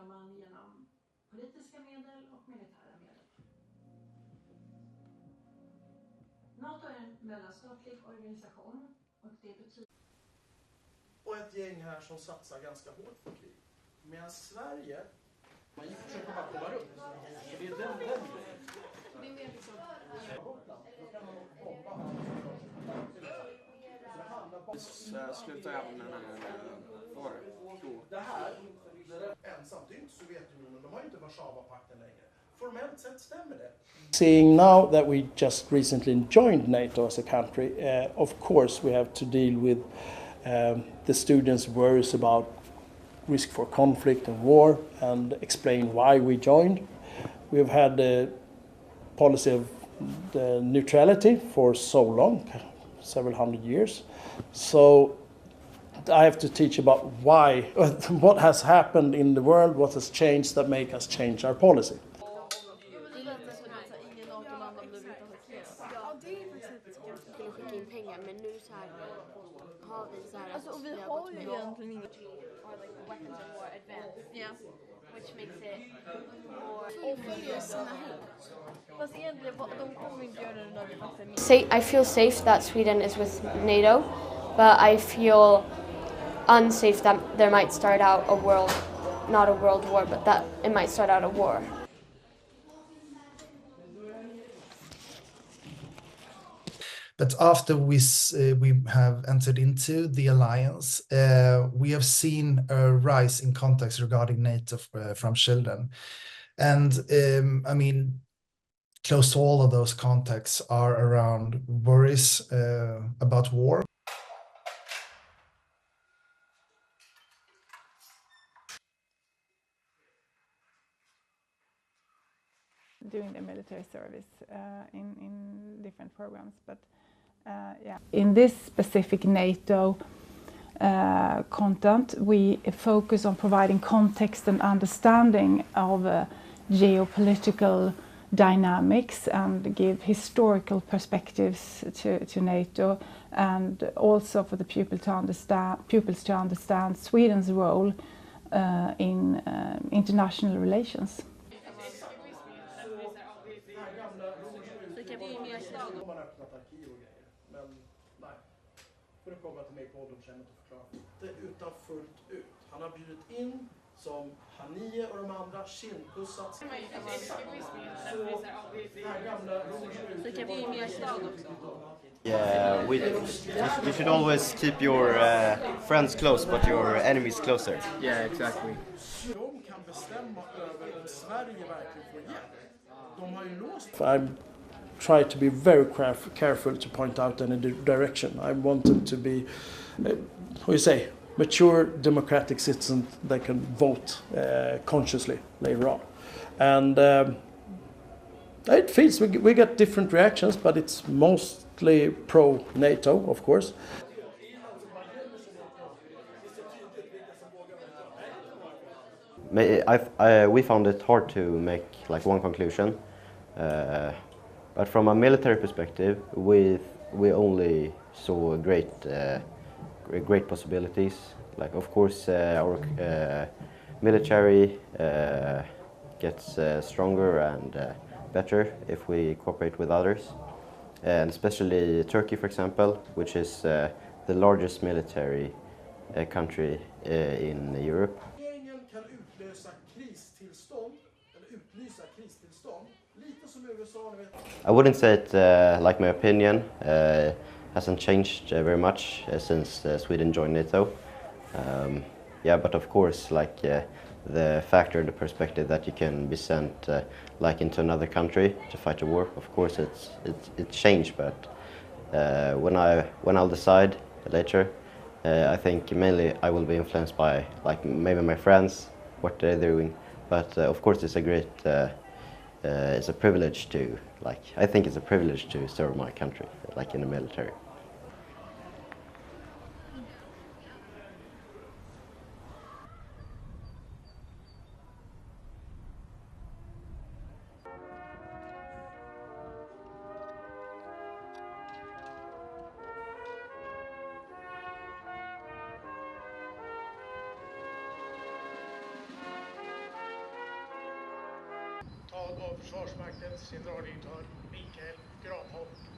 man genom politiska medel och militära medel. NATO är en mellanstatlig organisation och det betyder... Och ett gäng här som satsar ganska hårt på krig. Medan Sverige... Man försöker bara komma runt. Det är den grejen. Det är mer liksom... Sluta även med det här är ensamt. Det är inte Sovjetunionen. De har ju inte Warszawapakten längre. Formellt sett stämmer det. Seeing now that we just recently joined NATO as a country, of course we have to deal with the students' worries about risk for conflict and war and explain why we joined. We've had the policy of the neutrality for so long, several hundred years. So I have to teach about why, what has happened in the world, what has changed that make us change our policy. I feel safe that Sweden is with NATO, but I feel unsafe that there might start out a world, not a world war, but that it might start out a war. But after we have entered into the alliance, we have seen a rise in contacts regarding NATO from children. And I mean, close to all of those contacts are around worries about war. Doing the military service in different programs, but yeah. In this specific NATO content, we focus on providing context and understanding of geopolitical dynamics and give historical perspectives to NATO, and also for the pupils to understand Sweden's role in international relations. För att komma till mig på ålderdomshemmet och förklara. Inte utan fullt ut. Han har bjudit in som Hanie och de andra kindpussat. Yeah, you should always keep your friends close but your enemies closer. Yeah, exactly. De kan bestämma över om Sverige verkligen får hjälp. De har ju låst. I try to be very careful to point out any direction. I want them to be, mature democratic citizens that can vote consciously later on. And it feels we get different reactions, but it's mostly pro-NATO, of course. We found it hard to make like one conclusion. But from a military perspective, we only saw great possibilities. Like, of course, our military gets stronger and better if we cooperate with others, and especially Turkey, for example, which is the largest military country in Europe. I wouldn't say it like my opinion hasn't changed very much since Sweden joined NATO. Yeah, but of course, like the factor, the perspective that you can be sent like into another country to fight a war. Of course, it's changed, but when I'll decide later, I think mainly I will be influenced by like maybe my friends, what they're doing. But of course, it's a great. It's a privilege to, like, I think it's a privilege to serve my country, like in the military. av Försvarsmaktens generaldirektör Mikael Granholm.